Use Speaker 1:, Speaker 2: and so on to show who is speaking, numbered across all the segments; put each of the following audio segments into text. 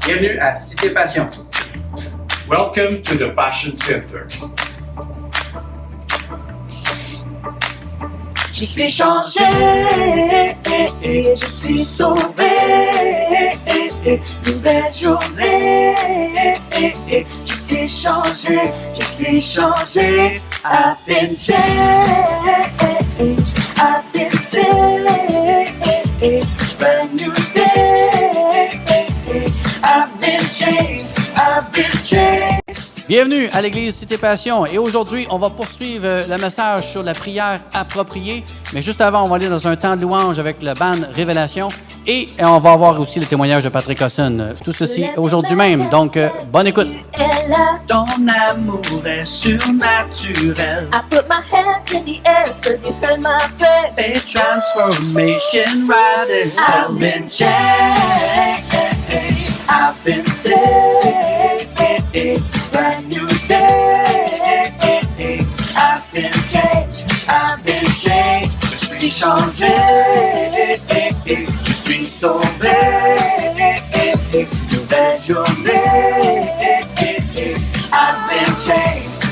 Speaker 1: Bienvenue à Cité Passion.
Speaker 2: Welcome to the Passion Center.
Speaker 3: Je suis changé, je suis sauvé, nouvelle journée. Je suis changé, I've been changed, I've been saved, brand new day. I've been changed.
Speaker 4: Bienvenue à l'église Cité Passion et aujourd'hui, on va poursuivre le message sur la prière appropriée. Mais juste avant, on va aller dans un temps de louange avec le band Révélation et on va avoir aussi le témoignage de Patrick Hosson. Tout ceci aujourd'hui même, donc bonne écoute.
Speaker 1: Ton amour est surnaturel.
Speaker 3: I put my hands in the air 'cause you heard my prayer.
Speaker 1: A transformation riding. I've been changed. I've been saved. Brand new day. I've been changed. Je suis changé. Je suis sauvé. Nouvelle journée. I've been changed.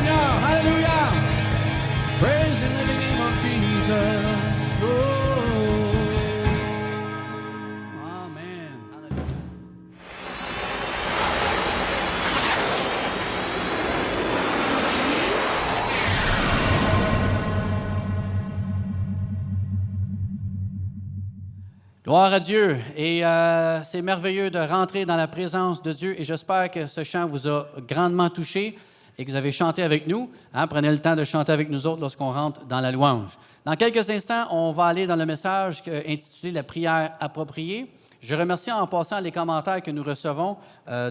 Speaker 4: Seigneur. Alléluia. Praise the living name of Jesus. Oh. Amen. Hallelujah. Gloire à Dieu. Et c'est merveilleux de rentrer dans la présence de Dieu. Et j'espère que ce chant vous a grandement touché et que vous avez chanté avec nous. Hein, prenez le temps de chanter avec nous autres lorsqu'on rentre dans la louange. Dans quelques instants, on va aller dans le message intitulé « La prière appropriée ». Je remercie en passant les commentaires que nous recevons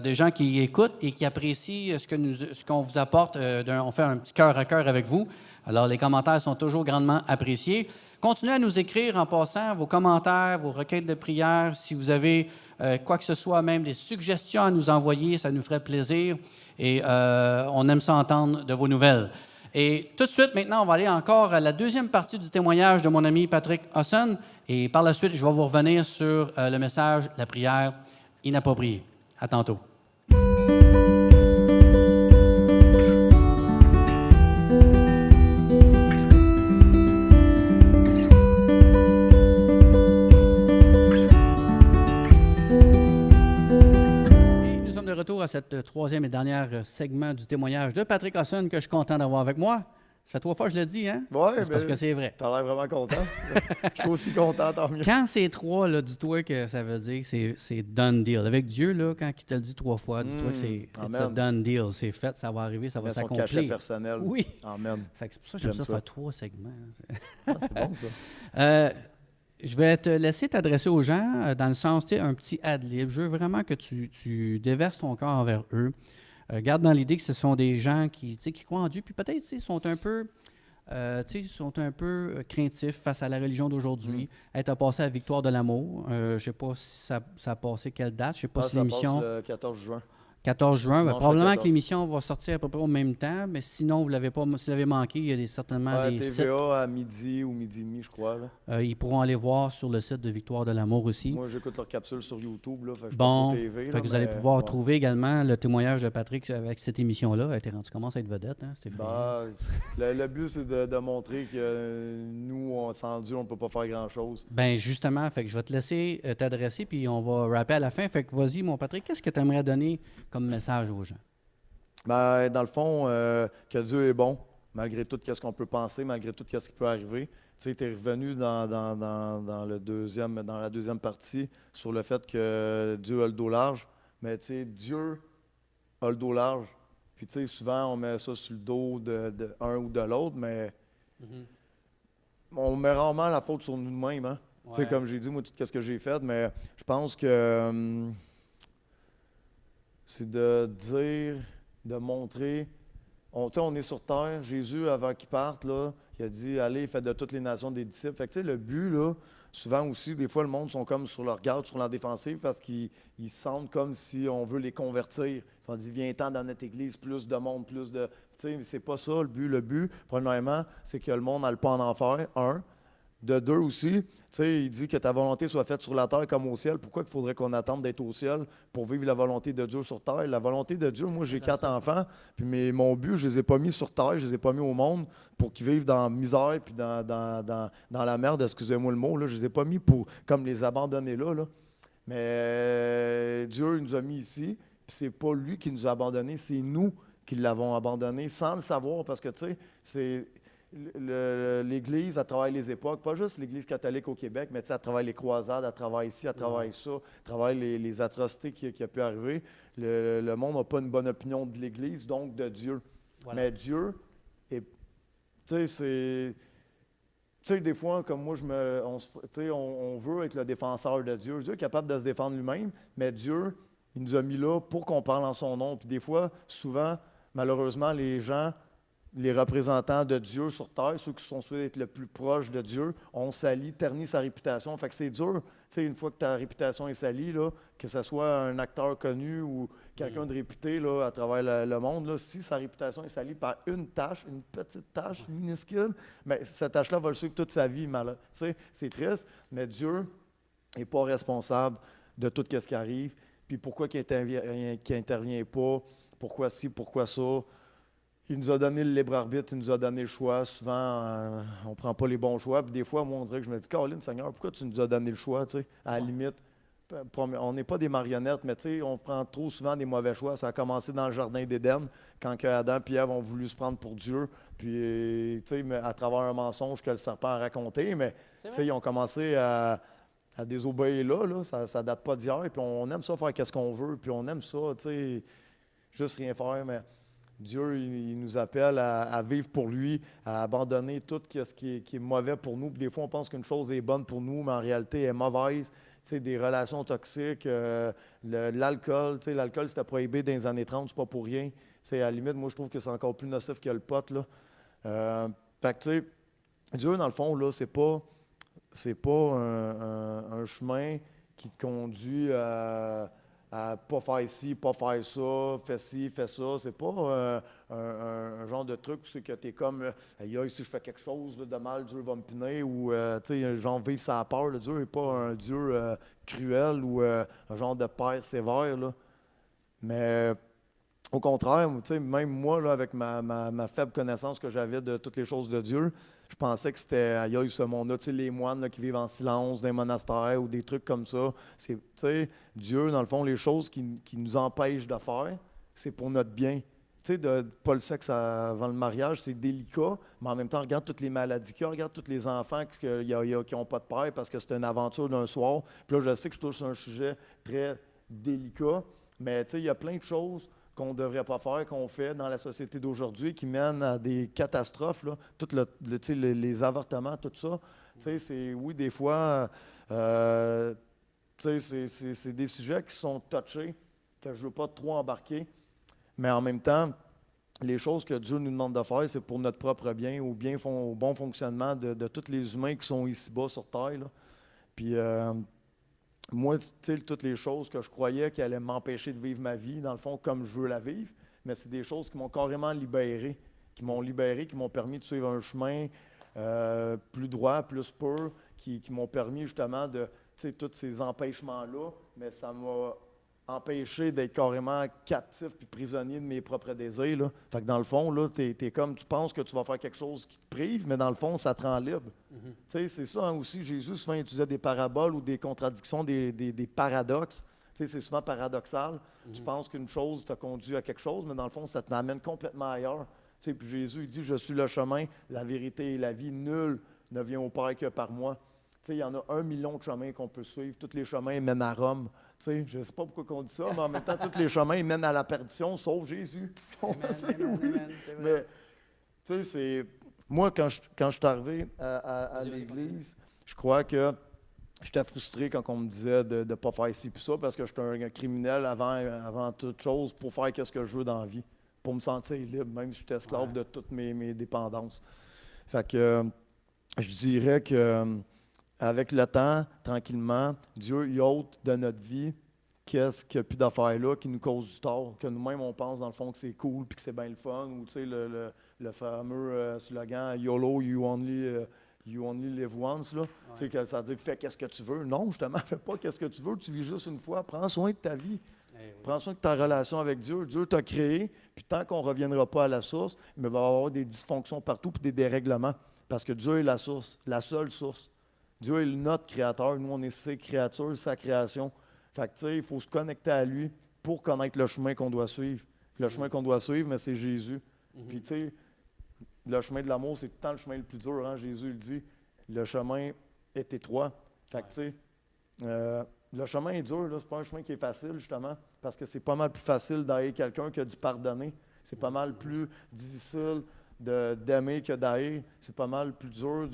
Speaker 4: des gens qui écoutent et qui apprécient ce qu'on vous apporte. On fait un petit cœur à cœur avec vous. Alors, les commentaires sont toujours grandement appréciés. Continuez à nous écrire en passant vos commentaires, vos requêtes de prière. Si vous avez quoi que ce soit, même des suggestions à nous envoyer, ça nous ferait plaisir. Et on aime ça entendre de vos nouvelles. Et tout de suite, maintenant, on va aller encore à la deuxième partie du témoignage de mon ami Patrick Hosson. Et par la suite, je vais vous revenir sur le message « La prière inappropriée ». À tantôt. De retour à cette troisième et dernière segment du témoignage de Patrick Hosson que je suis content d'avoir avec moi. Ça fait 3 fois que je le dis, hein?
Speaker 5: Oui,
Speaker 4: c'est parce que c'est vrai.
Speaker 5: T'as l'air vraiment content. Je suis aussi content, tant mieux.
Speaker 4: Quand c'est 3, là, dis-toi que ça veut dire que c'est done deal. Avec Dieu, là, quand il te le dit 3 fois, dis-toi que c'est a done deal. C'est fait, ça va arriver, ça va s'accomplir.
Speaker 5: Son cachet personnel.
Speaker 4: Oui.
Speaker 5: Amen.
Speaker 4: Fait que c'est pour ça que j'aime ça faire 3 segments.
Speaker 5: Ah, c'est bon, ça.
Speaker 4: Je vais te laisser t'adresser aux gens dans le sens, tu sais, un petit ad-lib. Je veux vraiment que tu déverses ton cœur envers eux. Garde dans l'idée que ce sont des gens qui croient en Dieu, puis peut-être sont un peu craintifs face à la religion d'aujourd'hui. Être passé à la victoire de l'amour. Je ne sais pas si ça a passé quelle date. Je ne sais pas si l'émission...
Speaker 5: Ça passe le 14 juin.
Speaker 4: 14 juin, probablement
Speaker 5: 14.
Speaker 4: que l'émission va sortir à peu près au même temps, mais sinon, vous l'avez pas, si vous l'avez manqué, il y a certainement des sites.
Speaker 5: TVA à midi ou midi et demi, je crois. Là.
Speaker 4: Ils pourront aller voir sur le site de Victoire de l'amour aussi.
Speaker 5: Moi, j'écoute leur capsule sur YouTube. Là, fait que
Speaker 4: bon,
Speaker 5: TV,
Speaker 4: fait que vous allez pouvoir trouver également le témoignage de Patrick avec cette émission-là. Tu commences à être vedette, hein,
Speaker 5: le but, c'est de montrer que nous, sans Dieu, on ne peut pas faire grand-chose.
Speaker 4: Bien, justement, fait que je vais te laisser t'adresser, puis on va rapper à la fin. Fait que vas-y, mon Patrick, qu'est-ce que tu aimerais donner comme message aux gens?
Speaker 5: Ben, dans le fond, que Dieu est bon, malgré tout ce qu'on peut penser, malgré tout ce qui peut arriver. Tu sais, tu es revenu dans la deuxième partie sur le fait que Dieu a le dos large. Mais tu sais, Dieu a le dos large. Puis tu sais, souvent, on met ça sur le dos de un ou de l'autre, mais on met rarement la faute sur nous-mêmes. Hein? Ouais. Tu sais, comme j'ai dit, moi, tout ce que j'ai fait, mais je pense que c'est de dire, de montrer. On est sur terre. Jésus, avant qu'il parte, là, il a dit « Allez, faites de toutes les nations des disciples ». Fait que, tu sais, le but, là, souvent aussi, des fois, le monde sont comme sur leur garde, sur la défensive, parce qu'ils se sentent comme si on veut les convertir. On dit « Viens-t'en dans notre église, plus de monde, plus de… » Tu sais, c'est pas ça le but. Le but, premièrement, c'est que le monde n'aille pas en enfer, 1. De 2 aussi, tu sais, il dit que ta volonté soit faite sur la terre comme au ciel. Pourquoi il faudrait qu'on attende d'être au ciel pour vivre la volonté de Dieu sur terre? La volonté de Dieu, moi, j'ai 4 enfants, puis mon but, je ne les ai pas mis sur terre, je ne les ai pas mis au monde pour qu'ils vivent dans la misère puis dans la merde, excusez-moi le mot, là. Je ne les ai pas mis pour comme les abandonner là. Mais Dieu il nous a mis ici, puis c'est pas lui qui nous a abandonnés, c'est nous qui l'avons abandonné sans le savoir, parce que, tu sais, c'est… L'Église, à travers les époques, pas juste l'Église catholique au Québec, mais à travers les croisades, à travers ici, à travers ça, à travers les atrocités qui ont pu arriver, le monde n'a pas une bonne opinion de l'Église, donc de Dieu. Voilà. Mais Dieu, tu sais, c'est… Tu sais, des fois, comme moi, on veut être le défenseur de Dieu. Dieu est capable de se défendre lui-même, mais Dieu, il nous a mis là pour qu'on parle en son nom. Puis des fois, souvent, malheureusement, les gens… Les représentants de Dieu sur terre, ceux qui sont supposés être le plus proches de Dieu, ont sali, terni sa réputation. Fait que c'est dur, tu sais, une fois que ta réputation est salie, là, que ce soit un acteur connu ou quelqu'un de réputé là, à travers le monde, là, si sa réputation est salie par une tâche, une petite tâche minuscule, mais cette tâche-là va le suivre toute sa vie. Tu sais, c'est triste, mais Dieu n'est pas responsable de tout ce qui arrive. Puis pourquoi qu'il n'intervient pas, pourquoi ci, pourquoi ça. Il nous a donné le libre arbitre, il nous a donné le choix. Souvent, on ne prend pas les bons choix. Puis des fois, moi, on dirait que je me dis, Caroline, Seigneur, pourquoi tu nous as donné le choix? Tu sais, à la limite, on n'est pas des marionnettes, mais tu sais, on prend trop souvent des mauvais choix. Ça a commencé dans le jardin d'Éden, quand que Adam et Ève ont voulu se prendre pour Dieu. Puis, tu sais, à travers un mensonge que le serpent a raconté, mais tu sais, ils ont commencé à désobéir là. Ça ne date pas d'hier. Puis on aime ça faire qu'est-ce qu'on veut. Puis on aime ça, tu sais, juste rien faire, mais Dieu, il nous appelle à vivre pour lui, à abandonner tout ce qui est mauvais pour nous. Puis des fois, on pense qu'une chose est bonne pour nous, mais en réalité, elle est mauvaise. Tu sais, des relations toxiques, l'alcool. Tu sais, l'alcool, c'était prohibé dans les années 30, c'est pas pour rien. Tu sais, à la limite, moi, je trouve que c'est encore plus nocif que le pot, là. Fait que, tu sais, Dieu, dans le fond, là, c'est pas un chemin qui te conduit à pas faire ci, pas faire ça, fais ci, fais ça. C'est pas un genre de truc où c'est que tu es comme aïe, aïe, si je fais quelque chose là, de mal, Dieu va me punir ou tu sais, genre vivre sa peur. Dieu n'est pas un Dieu cruel ou un genre de père sévère. Là. Mais au contraire, tu sais, même moi, là, avec ma faible connaissance que j'avais de toutes les choses de Dieu, je pensais que c'était aïe, ce monde-là, tu sais, les moines là, qui vivent en silence dans les monastères ou des trucs comme ça. C'est, tu sais, Dieu, dans le fond, les choses qui nous empêchent de faire, c'est pour notre bien. Tu sais, pas le sexe avant le mariage, c'est délicat, mais en même temps, regarde toutes les maladies qu'il y a, regarde tous les enfants qui n'ont pas de père parce que c'est une aventure d'un soir. Puis là, je sais que je touche sur un sujet très délicat, mais tu sais, il y a plein de choses qu'on ne devrait pas faire, qu'on fait dans la société d'aujourd'hui, qui mènent à des catastrophes, là. Tout les avortements, tout ça. Oui, des fois, c'est des sujets qui sont touchés, que je ne veux pas trop embarquer, mais en même temps, les choses que Dieu nous demande de faire, c'est pour notre propre bien, au bon fonctionnement de tous les humains qui sont ici-bas sur Terre. Là. Puis, moi, tu sais, toutes les choses que je croyais qui allaient m'empêcher de vivre ma vie, dans le fond, comme je veux la vivre, mais c'est des choses qui m'ont carrément libéré, qui m'ont permis de suivre un chemin plus droit, plus pur, qui m'ont permis justement de, tu sais, tous ces empêchements-là, mais ça m'a empêché d'être carrément captif puis prisonnier de mes propres désirs. Là. Fait que dans le fond, là, t'es comme, tu penses que tu vas faire quelque chose qui te prive, mais dans le fond, ça te rend libre. Tu sais, c'est ça hein, aussi, Jésus souvent utilisait des paraboles ou des contradictions, des paradoxes. Tu sais, c'est souvent paradoxal. Tu penses qu'une chose t'a conduit à quelque chose, mais dans le fond, ça t'amène complètement ailleurs. Tu sais, puis Jésus, il dit, je suis le chemin, la vérité et la vie. Nul ne vient au Père que par moi. Tu sais, il y en a 1 million de chemins qu'on peut suivre. Tous les chemins mènent à Rome. Tu sais, je ne sais pas pourquoi on dit ça, mais en même temps, tous les chemins mènent à la perdition, sauf Jésus. Mais, tu sais, c'est... Moi, quand je suis arrivé à l'Église, je crois que j'étais frustré quand on me disait de ne pas faire ci puis ça, parce que j'étais un criminel avant toute chose pour faire ce que je veux dans la vie, pour me sentir libre, même si j'étais esclave de toutes mes dépendances. Fait que je dirais que avec le temps, tranquillement, Dieu il ôte de notre vie qu'est-ce qu'il n'y a plus d'affaires là qui nous cause du tort, que nous-mêmes on pense dans le fond que c'est cool puis que c'est bien le fun, ou tu sais, le fameux slogan YOLO, you only live once, là. Ouais. Que ça veut dire fais qu'est-ce que tu veux. Non, justement, fais pas qu'est-ce que tu veux, tu vis juste une fois, prends soin de ta vie. Oui. Prends soin de ta relation avec Dieu. Dieu t'a créé, puis tant qu'on ne reviendra pas à la source, il va y avoir des dysfonctions partout puis des dérèglements. Parce que Dieu est la source, la seule source. Dieu est notre créateur, nous on est ses créatures, sa création. Fait que tu sais, il faut se connecter à lui pour connaître le chemin qu'on doit suivre. Puis le chemin qu'on doit suivre, mais c'est Jésus. Puis tu sais, le chemin de l'amour, c'est tout le temps le chemin le plus dur, hein? Jésus le dit. Le chemin est étroit. Fait que tu sais, le chemin est dur, là, c'est pas un chemin qui est facile, justement, parce que c'est pas mal plus facile d'haïr quelqu'un que de pardonner. C'est pas mal plus difficile d'aimer que d'haïr. C'est pas mal plus dur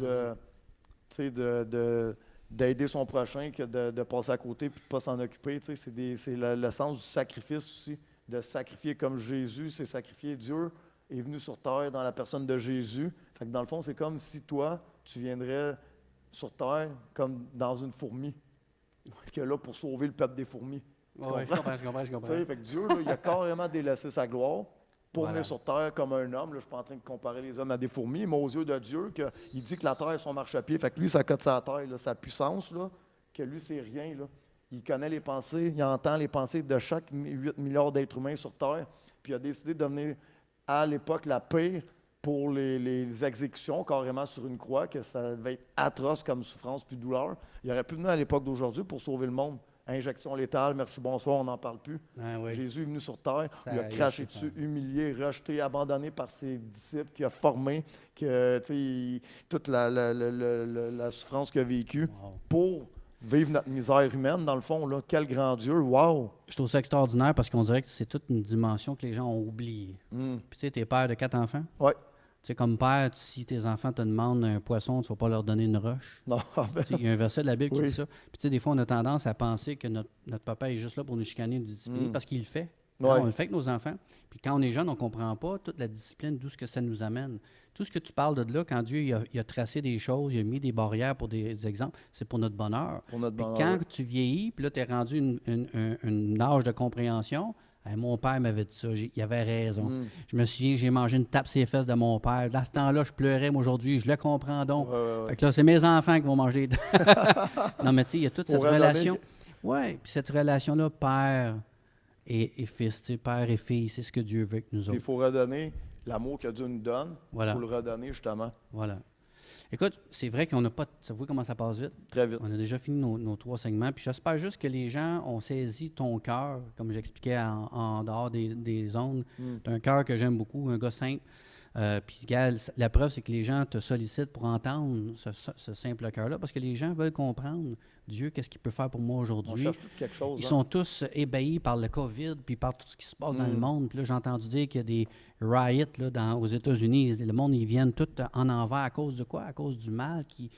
Speaker 5: d'aider son prochain que de passer à côté et de ne pas s'en occuper. C'est le sens du sacrifice aussi, de se sacrifier comme Jésus s'est sacrifié. Dieu est venu sur terre dans la personne de Jésus. Fait que dans le fond, c'est comme si toi, tu viendrais sur terre comme dans une fourmi. Puis que là, pour sauver le peuple des fourmis.
Speaker 4: Oui, je comprends.
Speaker 5: Fait que Dieu, là, il a carrément délaissé sa gloire pour venir sur terre comme un homme. Là, je ne suis pas en train de comparer les hommes à des fourmis, mais aux yeux de Dieu, il dit que la terre est son marchepied. Fait que lui, ça cote sa terre, là, sa puissance, là, que lui, c'est rien. Là. Il connaît les pensées, il entend les pensées de chaque 8 milliards d'êtres humains sur terre. Puis il a décidé de venir à l'époque la pire pour les exécutions, carrément sur une croix, que ça devait être atroce comme souffrance puis douleur. Il aurait pu venir à l'époque d'aujourd'hui pour sauver le monde. Injection létale, merci, bonsoir, on n'en parle plus.
Speaker 4: Ah oui.
Speaker 5: Jésus est venu sur terre,
Speaker 4: Ça
Speaker 5: il a
Speaker 4: arrive,
Speaker 5: craché
Speaker 4: c'est
Speaker 5: dessus, humilié, rejeté, abandonné par ses disciples, qu'il a formé, que, toute la souffrance qu'il a vécue
Speaker 4: Wow.
Speaker 5: pour vivre notre misère humaine, dans le fond. Là. Quel grand Dieu, wow!
Speaker 4: Je trouve ça extraordinaire parce qu'on dirait que c'est toute une dimension que les gens ont oubliée.
Speaker 5: Mm.
Speaker 4: Puis tu sais, t'es père de 4 enfants.
Speaker 5: Ouais.
Speaker 4: Tu sais, comme père, si tes enfants te demandent un poisson, tu ne vas pas leur donner une roche.
Speaker 5: Non,
Speaker 4: Tu sais, il y a un verset de la Bible qui
Speaker 5: Oui.
Speaker 4: dit ça. Puis tu sais, des fois, on a tendance à penser que notre papa est juste là pour nous chicaner, nous discipliner, parce qu'il le fait.
Speaker 5: Ouais.
Speaker 4: On le fait avec nos enfants. Puis quand on est jeune, on ne comprend pas toute la discipline, d'où ce que ça nous amène. Tout ce que tu parles de là, quand Dieu il a tracé des choses, il a mis des barrières pour des exemples, c'est pour notre bonheur.
Speaker 5: pour notre
Speaker 4: Puis
Speaker 5: bonheur.
Speaker 4: quand tu vieillis, puis là, tu es rendu un âge de compréhension, mon père m'avait dit ça, il avait raison.
Speaker 5: Mm.
Speaker 4: Je me souviens, j'ai mangé une tape sur les fesses de mon père. À ce temps-là, je pleurais, mais aujourd'hui, je le comprends donc.
Speaker 5: Ouais.
Speaker 4: Fait que là, c'est mes enfants qui vont manger les Non, mais tu sais, il y a toute cette
Speaker 5: Pour redonner-
Speaker 4: relation. Oui, puis cette relation-là, père et fils, tu sais, père et fille, c'est ce que Dieu veut que nous
Speaker 5: Il
Speaker 4: autres.
Speaker 5: faut redonner l'amour que Dieu nous donne.
Speaker 4: Voilà.
Speaker 5: Il faut le redonner, justement,
Speaker 4: Voilà. Écoute, c'est vrai qu'on n'a pas. Ça vous comment ça passe vite?
Speaker 5: très vite.
Speaker 4: On a déjà fini nos 3 segments. Puis j'espère juste que les gens ont saisi ton cœur, comme j'expliquais en dehors des zones.
Speaker 5: Mm.
Speaker 4: Tu as un cœur que j'aime beaucoup, un gars simple. Puis, gars, la preuve, c'est que les gens te sollicitent pour entendre ce simple cœur-là, parce que les gens veulent comprendre Dieu, qu'est-ce qu'il peut faire pour moi
Speaker 5: On
Speaker 4: aujourd'hui.
Speaker 5: cherche tout quelque chose.
Speaker 4: Ils
Speaker 5: hein.
Speaker 4: sont tous ébahis par le COVID, puis par tout ce qui se passe dans le
Speaker 5: Mm.
Speaker 4: monde. Puis là, j'ai entendu dire qu'il y a des riots là, aux États-Unis. Le monde, ils viennent tout en envers à cause de quoi? À cause du mal qui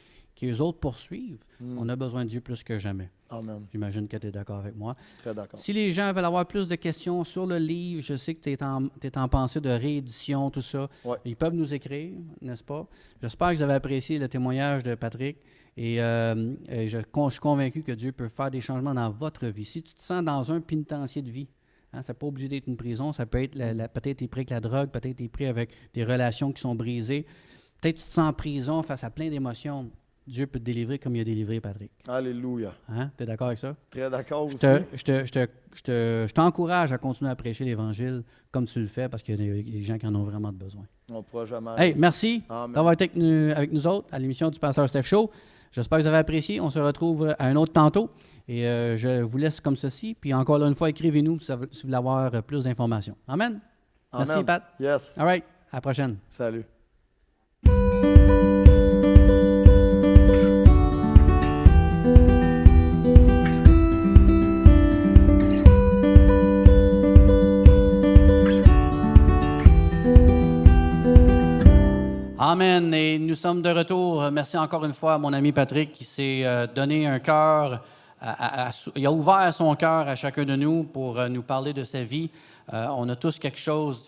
Speaker 4: eux autres poursuivent.
Speaker 5: Mm.
Speaker 4: On a besoin de Dieu plus que jamais.
Speaker 5: Amen.
Speaker 4: J'imagine que tu es d'accord avec moi.
Speaker 5: Très d'accord.
Speaker 4: Si les gens veulent avoir plus de questions sur le livre, je sais que tu es en pensée de réédition, tout ça.
Speaker 5: Ouais.
Speaker 4: Ils peuvent nous écrire, n'est-ce pas? J'espère que vous avez apprécié le témoignage de Patrick. Et je suis convaincu que Dieu peut faire des changements dans votre vie. Si tu te sens dans un pénitencier de vie, hein, ça n'est pas obligé d'être une prison, ça peut être peut-être tu es pris avec la drogue, peut-être tu es pris avec des relations qui sont brisées. Peut-être tu te sens en prison face à plein d'émotions. Dieu peut te délivrer comme il a délivré Patrick.
Speaker 5: Alléluia.
Speaker 4: Hein? Tu es d'accord avec ça?
Speaker 5: Très d'accord aussi.
Speaker 4: Je t'encourage à continuer à prêcher l'Évangile comme tu le fais parce qu'il y a des gens qui en ont vraiment besoin.
Speaker 5: On ne pourra jamais.
Speaker 4: Hey, merci
Speaker 5: Amen.
Speaker 4: d'avoir été avec nous autres à l'émission du Pasteur Steph Show. J'espère que vous avez apprécié. On se retrouve à un autre tantôt. Et je vous laisse comme ceci. Puis encore là, une fois, écrivez-nous si vous voulez avoir plus d'informations. Amen. Merci,
Speaker 5: Amen.
Speaker 4: Pat.
Speaker 5: Yes.
Speaker 4: All right. À la prochaine.
Speaker 5: Salut.
Speaker 4: Amen. Et nous sommes de retour. Merci encore une fois à mon ami Patrick qui s'est donné un cœur. Il a ouvert son cœur à chacun de nous pour nous parler de sa vie. On a tous quelque chose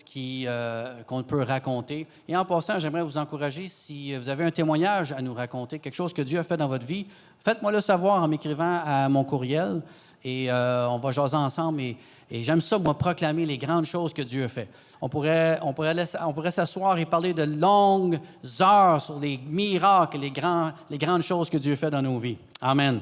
Speaker 4: qu'on peut raconter. Et en passant, j'aimerais vous encourager, si vous avez un témoignage à nous raconter, quelque chose que Dieu a fait dans votre vie, faites-moi le savoir en m'écrivant à mon courriel. Et on va jaser ensemble. Et j'aime ça, moi, proclamer les grandes choses que Dieu a fait. On pourrait s'asseoir et parler de longues heures sur les miracles et les grandes choses que Dieu fait dans nos vies. Amen.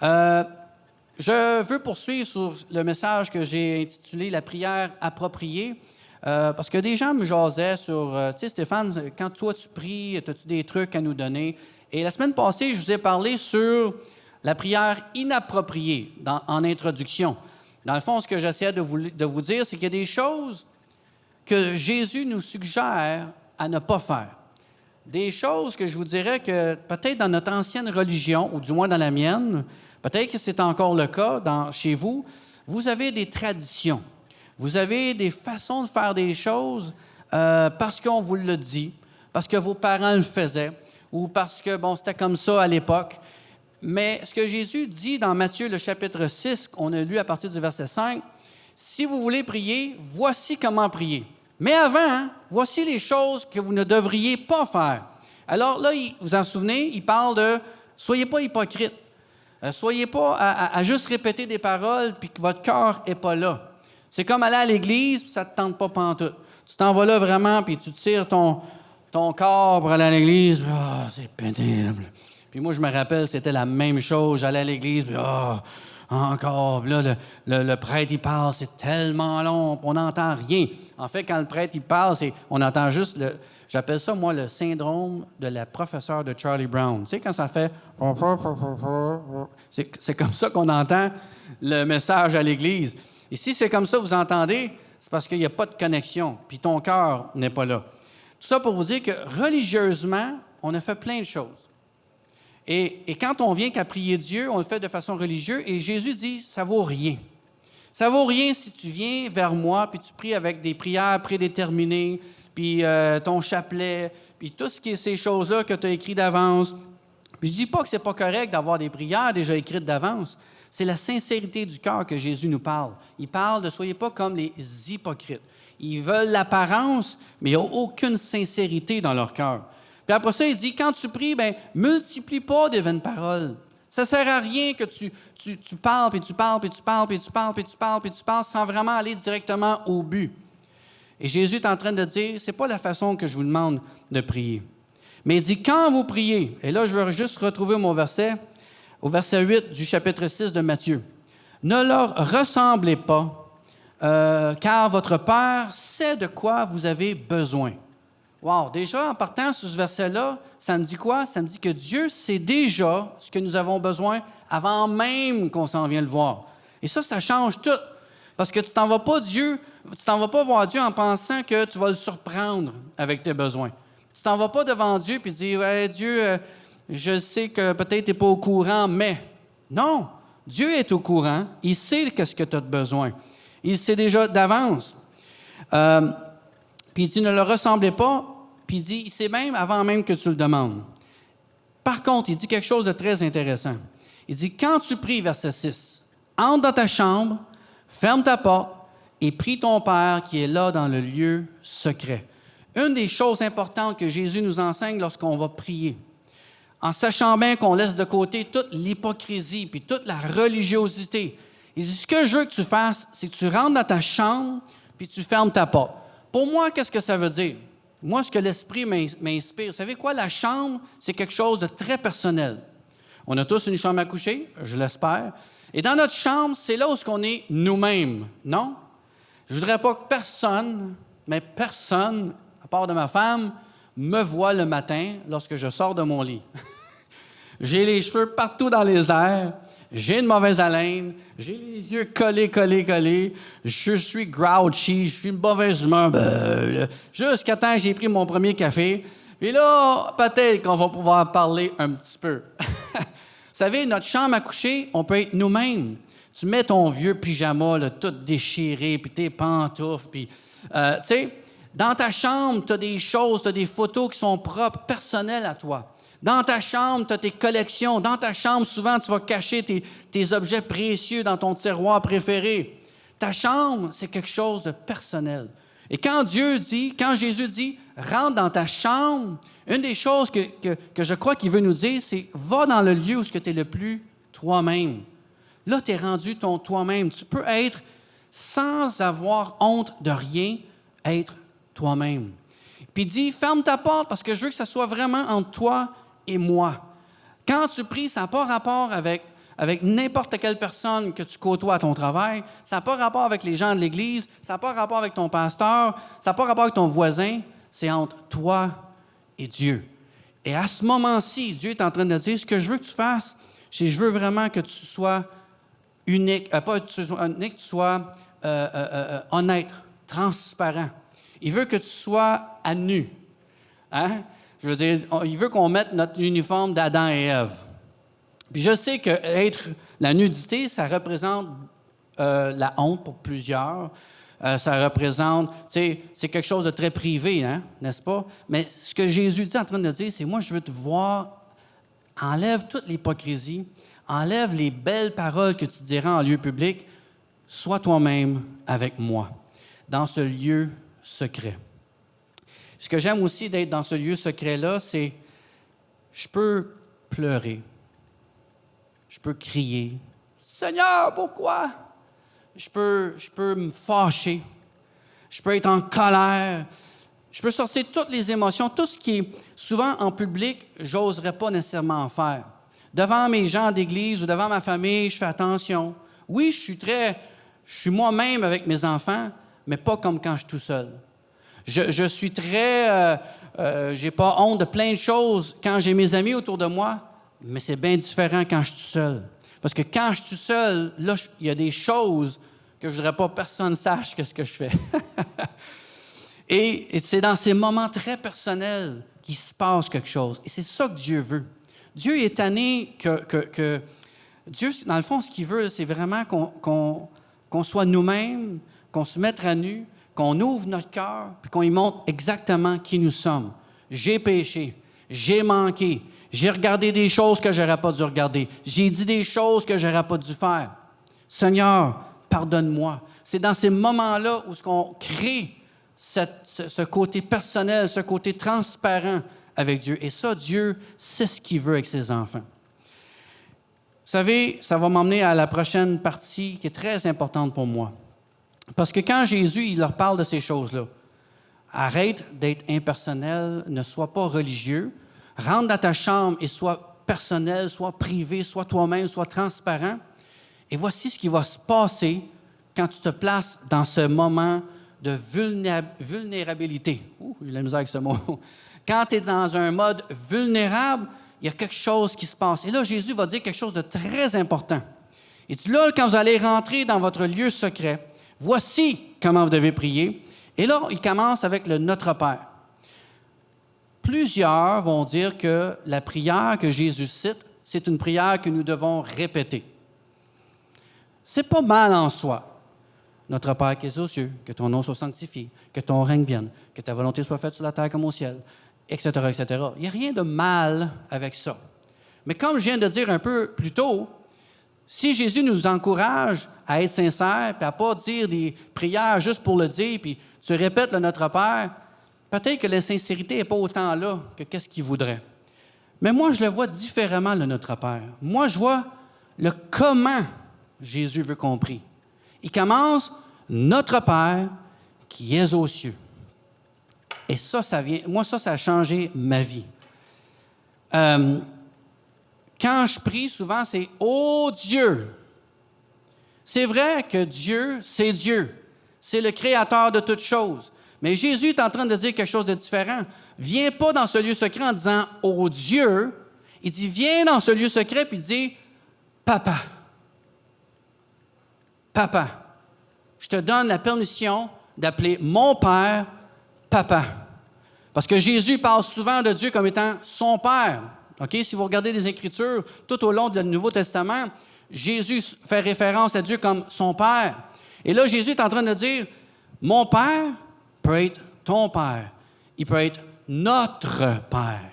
Speaker 4: Je veux poursuivre sur le message que j'ai intitulé « La prière appropriée ». Parce que des gens me jasaient sur, tu sais, Stéphane, quand toi tu pries, as-tu des trucs à nous donner? Et la semaine passée, je vous ai parlé sur la prière inappropriée en introduction. Dans le fond, ce que j'essaie de vous dire, c'est qu'il y a des choses que Jésus nous suggère à ne pas faire. Des choses que je vous dirais que peut-être dans notre ancienne religion, ou du moins dans la mienne, peut-être que c'est encore le cas chez vous, vous avez des traditions. Vous avez des façons de faire des choses parce qu'on vous le dit, parce que vos parents le faisaient, ou parce que, bon, c'était comme ça à l'époque. Mais ce que Jésus dit dans Matthieu, le chapitre 6, qu'on a lu à partir du verset 5, « Si vous voulez prier, voici comment prier. Mais avant, voici les choses que vous ne devriez pas faire. » Alors là, vous en souvenez, il parle de « Soyez pas hypocrite. Soyez pas à juste répéter des paroles puis que votre cœur n'est pas là. » C'est comme aller à l'église puis ça ne te tente pas pantoute. Tu t'en vas là vraiment puis tu tires ton corps pour aller à l'église. C'est pénible. Puis moi, je me rappelle, c'était la même chose. J'allais à l'église, puis encore. Là, le prêtre, il parle, c'est tellement long, on n'entend rien. En fait, quand le prêtre, il parle, on entend juste j'appelle ça, moi, le syndrome de la professeure de Charlie Brown. Tu sais, quand ça fait... C'est comme ça qu'on entend le message à l'Église. Et si c'est comme ça que vous entendez, c'est parce qu'il n'y a pas de connexion, puis ton cœur n'est pas là. Tout ça pour vous dire que religieusement, on a fait plein de choses. Et quand on vient qu'à prier Dieu, on le fait de façon religieuse, et Jésus dit, ça vaut rien. Ça vaut rien si tu viens vers moi, puis tu pries avec des prières prédéterminées, puis ton chapelet, puis tout ce qui est ces choses-là que tu as écrites d'avance. Puis je dis pas que c'est pas correct d'avoir des prières déjà écrites d'avance. C'est la sincérité du cœur que Jésus nous parle. Il parle de « soyez pas comme les hypocrites ». Ils veulent l'apparence, mais il n'y a aucune sincérité dans leur cœur. Puis après ça, il dit, quand tu pries, bien, multiplie pas des vaines paroles. Ça ne sert à rien que tu parles, puis tu parles, puis tu parles, puis tu parles, puis tu parles, puis tu parles, sans vraiment aller directement au but. Et Jésus est en train de dire, c'est pas la façon que je vous demande de prier. Mais il dit, quand vous priez, et là, je vais juste retrouver mon verset, au verset 8 du chapitre 6 de Matthieu. Ne leur ressemblez pas, car votre Père sait de quoi vous avez besoin. Wow! Déjà, en partant sur ce verset-là, ça me dit quoi? Ça me dit que Dieu sait déjà ce que nous avons besoin avant même qu'on s'en vienne le voir. Et ça change tout. Parce que tu t'en vas pas voir Dieu en pensant que tu vas le surprendre avec tes besoins. Tu t'en vas pas devant Dieu et dire hey, « Dieu, je sais que peut-être tu n'es pas au courant, mais... » Non! Dieu est au courant. Il sait ce que tu as besoin. Il sait déjà d'avance. Puis il dit « Ne le ressemblez pas. » Puis il dit « Il sait même avant même que tu le demandes. » Par contre, il dit quelque chose de très intéressant. Il dit « Quand tu pries, verset 6, entre dans ta chambre, ferme ta porte et prie ton Père qui est là dans le lieu secret. » Une des choses importantes que Jésus nous enseigne lorsqu'on va prier, en sachant bien qu'on laisse de côté toute l'hypocrisie puis toute la religiosité, il dit, ce que je veux que tu fasses, c'est que tu rentres dans ta chambre puis tu fermes ta porte. Pour moi, qu'est-ce que ça veut dire? Moi, ce que l'Esprit m'inspire, vous savez quoi? La chambre, c'est quelque chose de très personnel. On a tous une chambre à coucher, je l'espère. Et dans notre chambre, c'est là où on est nous-mêmes, non? Je ne voudrais pas que personne, à part de ma femme, me voit le matin lorsque je sors de mon lit. J'ai les cheveux partout dans les airs, j'ai une mauvaise haleine, j'ai les yeux collés, je suis grouchy, je suis une mauvaise humeur, jusqu'à temps que j'ai pris mon premier café. Puis là, peut-être qu'on va pouvoir parler un petit peu. Vous savez, notre chambre à coucher, on peut être nous-mêmes. Tu mets ton vieux pyjama, là, tout déchiré, puis tes pantoufles, puis, tu sais, dans ta chambre, tu as des choses, tu as des photos qui sont propres, personnelles à toi. Dans ta chambre, tu as tes collections. Dans ta chambre, souvent, tu vas cacher tes objets précieux dans ton tiroir préféré. Ta chambre, c'est quelque chose de personnel. Et quand Jésus dit, rentre dans ta chambre, une des choses que je crois qu'il veut nous dire, c'est, va dans le lieu où tu es le plus toi-même. Là, tu es rendu ton toi-même. Tu peux être, sans avoir honte de rien, être toi-même. Puis il dit, ferme ta porte parce que je veux que ça soit vraiment entre toi et moi. Quand tu pries, ça n'a pas rapport avec n'importe quelle personne que tu côtoies à ton travail, ça n'a pas rapport avec les gens de l'Église, ça n'a pas rapport avec ton pasteur, ça n'a pas rapport avec ton voisin, c'est entre toi et Dieu. Et à ce moment-ci, Dieu est en train de dire, ce que je veux que tu fasses, c'est je veux vraiment que tu sois unique, pas que tu sois unique, que tu sois honnête, transparent. Il veut que tu sois à nu. Hein? Je veux dire, il veut qu'on mette notre uniforme d'Adam et Ève. Puis je sais que la nudité, ça représente la honte pour plusieurs. Ça représente, tu sais, c'est quelque chose de très privé, hein, n'est-ce pas? Mais ce que Jésus dit en train de dire, c'est moi, je veux te voir, enlève toute l'hypocrisie, enlève les belles paroles que tu diras en lieu public, sois toi-même avec moi, dans ce lieu secret. Ce que j'aime aussi d'être dans ce lieu secret-là, c'est je peux pleurer, je peux crier, « Seigneur, pourquoi? » Je peux me fâcher, je peux être en colère, je peux sortir toutes les émotions, tout ce qui est souvent en public, j'oserais pas nécessairement en faire. Devant mes gens d'église ou devant ma famille, je fais attention. Oui, je suis moi-même avec mes enfants, mais pas comme quand je suis tout seul. Je suis j'ai pas honte de plein de choses quand j'ai mes amis autour de moi, mais c'est bien différent quand je suis tout seul. Parce que quand je suis tout seul, là, il y a des choses que je ne voudrais pas que personne sache ce que je fais. Et c'est dans ces moments très personnels qu'il se passe quelque chose. Et c'est ça que Dieu veut. Dieu est tanné que Dieu, dans le fond, ce qu'il veut, c'est vraiment qu'on soit nous-mêmes, qu'on se mette à nu, qu'on ouvre notre cœur, puis qu'on y montre exactement qui nous sommes. J'ai péché, j'ai manqué, j'ai regardé des choses que je n'aurais pas dû regarder, j'ai dit des choses que je n'aurais pas dû faire. Seigneur, pardonne-moi. C'est dans ces moments-là où on crée ce côté personnel, ce côté transparent avec Dieu. Et ça, Dieu sait ce qu'il veut avec ses enfants. Vous savez, ça va m'emmener à la prochaine partie qui est très importante pour moi. Parce que quand Jésus il leur parle de ces choses-là, arrête d'être impersonnel, ne sois pas religieux, rentre dans ta chambre et sois personnel, sois privé, sois toi-même, sois transparent. Et voici ce qui va se passer quand tu te places dans ce moment de vulnérabilité. J'ai la misère avec ce mot. Quand tu es dans un mode vulnérable, il y a quelque chose qui se passe. Et là, Jésus va dire quelque chose de très important. Il dit là, quand vous allez rentrer dans votre lieu secret, voici comment vous devez prier. Et là, il commence avec le Notre Père. Plusieurs vont dire que la prière que Jésus cite, c'est une prière que nous devons répéter. C'est pas mal en soi. Notre Père qui es aux cieux, que ton nom soit sanctifié, que ton règne vienne, que ta volonté soit faite sur la terre comme au ciel, etc., etc. Il n'y a rien de mal avec ça. Mais comme je viens de dire un peu plus tôt, si Jésus nous encourage à être sincères, puis à ne pas dire des prières juste pour le dire, puis tu répètes le Notre Père, peut-être que la sincérité n'est pas autant là que qu'est-ce qu'il voudrait. Mais moi, je le vois différemment, le Notre Père. Moi, je vois le comment Jésus veut qu'on prie. Il commence « Notre Père qui es aux cieux ». Et ça a changé ma vie. Quand je prie, souvent, c'est « Ô Dieu ». C'est vrai que Dieu, c'est Dieu. C'est le créateur de toutes choses. Mais Jésus est en train de dire quelque chose de différent. Viens pas dans ce lieu secret en disant « Ô Dieu ». Il dit « Viens dans ce lieu secret » puis il dit « Papa ». Papa. Je te donne la permission d'appeler mon Père Papa. Parce que Jésus parle souvent de Dieu comme étant son Père. Okay? Si vous regardez les Écritures, tout au long du Nouveau Testament, Jésus fait référence à Dieu comme son Père. Et là, Jésus est en train de dire, mon Père peut être ton Père. Il peut être notre Père.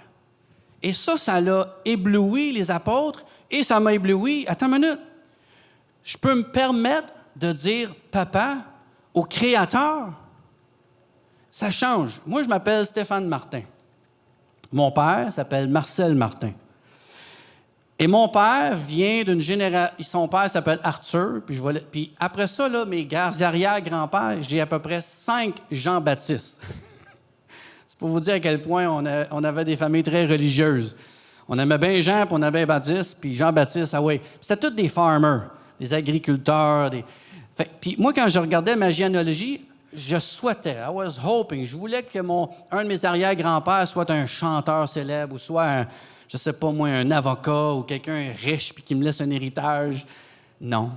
Speaker 4: Et ça l'a ébloui les apôtres et ça m'a ébloui. Attends une minute. Je peux me permettre de dire papa au Créateur. Ça change. Moi, je m'appelle Stéphane Martin. Mon père s'appelle Marcel Martin. Et mon père vient d'une génération... Son père s'appelle Arthur. Puis après ça, là, mes arrière-grands-pères, j'ai à peu près 5 Jean-Baptiste. C'est pour vous dire à quel point on avait des familles très religieuses. On aimait bien Jean, puis on aimait Baptiste, puis Jean-Baptiste, ah oui. C'était tous des farmers, des agriculteurs. Puis moi, quand je regardais ma généalogie, je souhaitais, I was hoping, je voulais que un de mes arrière-grands-pères soit un chanteur célèbre ou soit, je sais pas moi, un avocat ou quelqu'un riche puis qui me laisse un héritage. Non.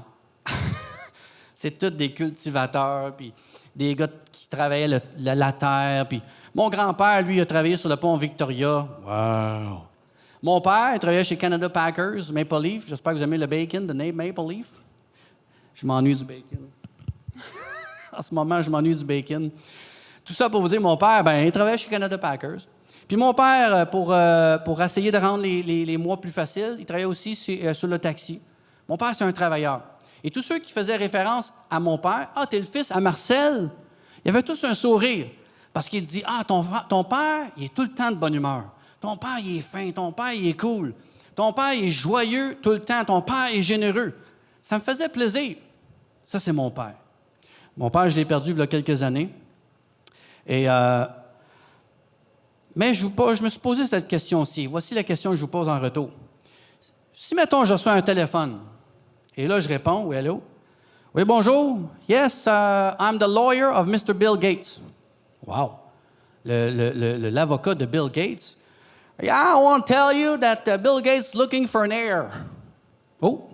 Speaker 4: C'est tous des cultivateurs, puis des gars qui travaillaient la terre. Puis mon grand-père, lui, a travaillé sur le pont Victoria. Wow! Mon père, il travaillait chez Canada Packers, Maple Leaf. J'espère que vous aimez le bacon de Maple Leaf. Je m'ennuie du bacon. En ce moment, je m'ennuie du bacon. Tout ça pour vous dire, mon père, il travaillait chez Canada Packers. Puis mon père, pour essayer de rendre les mois plus faciles, il travaillait aussi sur le taxi. Mon père, c'est un travailleur. Et tous ceux qui faisaient référence à mon père, « Ah, t'es le fils à Marcel », il y avait tous un sourire. Parce qu'il dit, « Ah, ton père, il est tout le temps de bonne humeur. Ton père, il est fin. Ton père, il est cool. Ton père, il est joyeux tout le temps. Ton père est généreux. » Ça me faisait plaisir. Ça, c'est mon père. Mon père, je l'ai perdu il y a quelques années. Et, mais je me suis posé cette question-ci. Voici la question que je vous pose en retour. Si, mettons, je reçois un téléphone, et là, je réponds, oui, allô? Oui, bonjour. Yes, I'm the lawyer of Mr. Bill Gates. Wow. L'avocat de Bill Gates. Yeah, I want to tell you that Bill Gates is looking for an heir. Oh,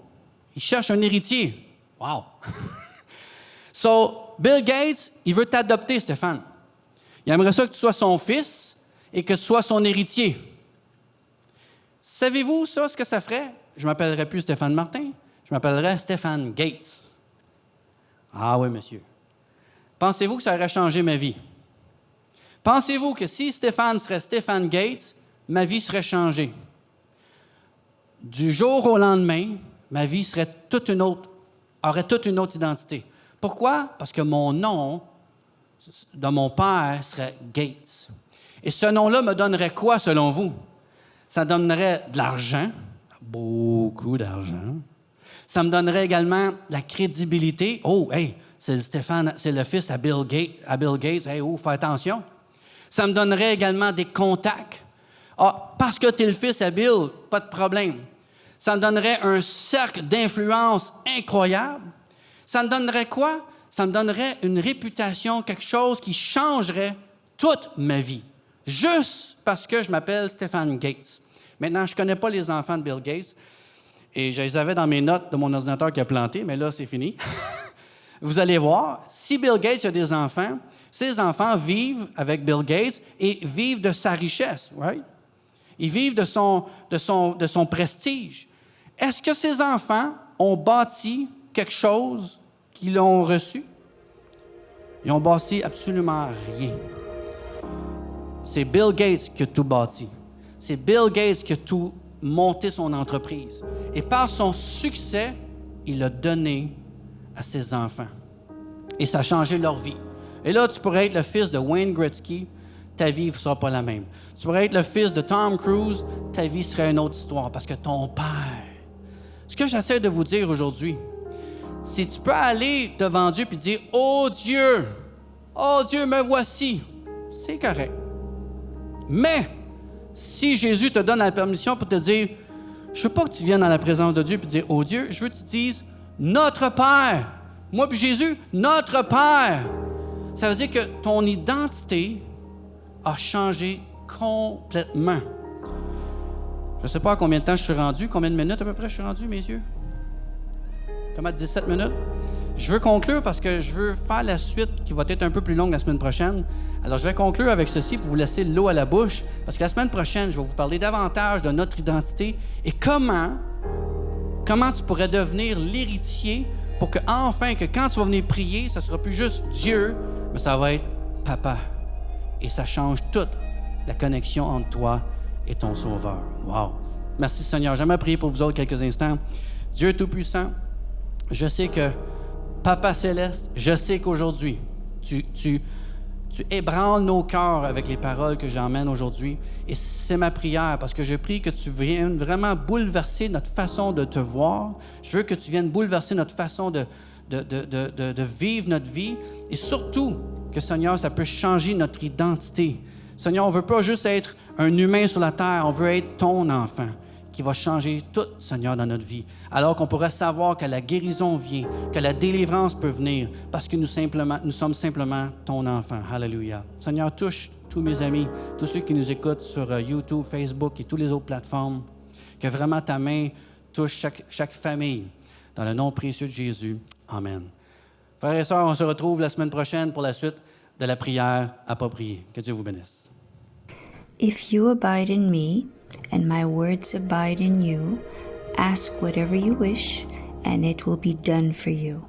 Speaker 4: il cherche un héritier. Wow. So, Bill Gates, il veut t'adopter, Stéphane. Il aimerait ça que tu sois son fils et que tu sois son héritier. Savez-vous ça, ce que ça ferait? Je ne m'appellerais plus Stéphane Martin, je m'appellerais Stéphane Gates. Ah oui, monsieur. Pensez-vous que ça aurait changé ma vie? Pensez-vous que si Stéphane serait Stéphane Gates, ma vie serait changée? Du jour au lendemain, ma vie serait aurait toute une autre identité. Pourquoi? Parce que mon nom de mon père serait Gates. Et ce nom-là me donnerait quoi, selon vous? Ça donnerait de l'argent, beaucoup d'argent. Ça me donnerait également de la crédibilité. Oh, hey, c'est le fils à Bill Gates. Hey, oh, fais attention. Ça me donnerait également des contacts. Ah, parce que tu es le fils à Bill, pas de problème. Ça me donnerait un cercle d'influence incroyable. Ça me donnerait quoi? Ça me donnerait une réputation, quelque chose qui changerait toute ma vie. Juste parce que je m'appelle Stéphane Gates. Maintenant, je ne connais pas les enfants de Bill Gates. Et je les avais dans mes notes de mon ordinateur qui a planté, mais là, c'est fini. Vous allez voir, si Bill Gates a des enfants, ces enfants vivent avec Bill Gates et vivent de sa richesse, right? Ils vivent de son prestige. Est-ce que ces enfants ont bâti quelque chose qu'ils ont reçu? Ils ont bâti absolument rien. C'est Bill Gates qui a tout bâti. C'est Bill Gates qui a tout monté son entreprise. Et par son succès, il l'a donné à ses enfants. Et ça a changé leur vie. Et là, tu pourrais être le fils de Wayne Gretzky, ta vie ne sera pas la même. Tu pourrais être le fils de Tom Cruise, ta vie serait une autre histoire parce que ton père. Ce que j'essaie de vous dire aujourd'hui, si tu peux aller devant Dieu et dire « Oh Dieu, me voici », c'est correct. Mais, si Jésus te donne la permission pour te dire « Je veux pas que tu viennes dans la présence de Dieu et dire « Oh Dieu, je veux que tu dises « Notre Père ». Moi puis Jésus, « Notre Père ». Ça veut dire que ton identité a changé complètement. Je ne sais pas à combien de temps je suis rendu. Combien de minutes à peu près je suis rendu, messieurs? Comment, 17 minutes? Je veux conclure parce que je veux faire la suite qui va être un peu plus longue la semaine prochaine. Alors, je vais conclure avec ceci pour vous laisser l'eau à la bouche parce que la semaine prochaine, je vais vous parler davantage de notre identité et comment tu pourrais devenir l'héritier pour que, enfin, que quand tu vas venir prier, ça ne sera plus juste Dieu, mais ça va être Papa. Et ça change toute la connexion entre toi et ton Sauveur. Wow! Merci Seigneur. J'aimerais prier pour vous autres quelques instants. Dieu Tout-Puissant, je sais que Papa Céleste, je sais qu'aujourd'hui, tu ébranles nos cœurs avec les paroles que j'emmène aujourd'hui. Et c'est ma prière parce que je prie que tu viennes vraiment bouleverser notre façon de te voir. Je veux que tu viennes bouleverser notre façon de vivre notre vie. Et surtout, que Seigneur, ça peut changer notre identité. Seigneur, on ne veut pas juste être un humain sur la terre, on veut être ton enfant qui va changer tout, Seigneur, dans notre vie. Alors qu'on pourrait savoir que la guérison vient, que la délivrance peut venir, parce que nous sommes simplement ton enfant. Alléluia. Seigneur, touche tous mes amis, tous ceux qui nous écoutent sur YouTube, Facebook et toutes les autres plateformes, que vraiment ta main touche chaque famille. Dans le nom précieux de Jésus. Amen. Frères et sœurs, on se retrouve la semaine prochaine pour la suite de la prière appropriée. Que Dieu vous bénisse.
Speaker 6: If you abide in me, and my words abide in you, ask whatever you wish, and it will be done for you.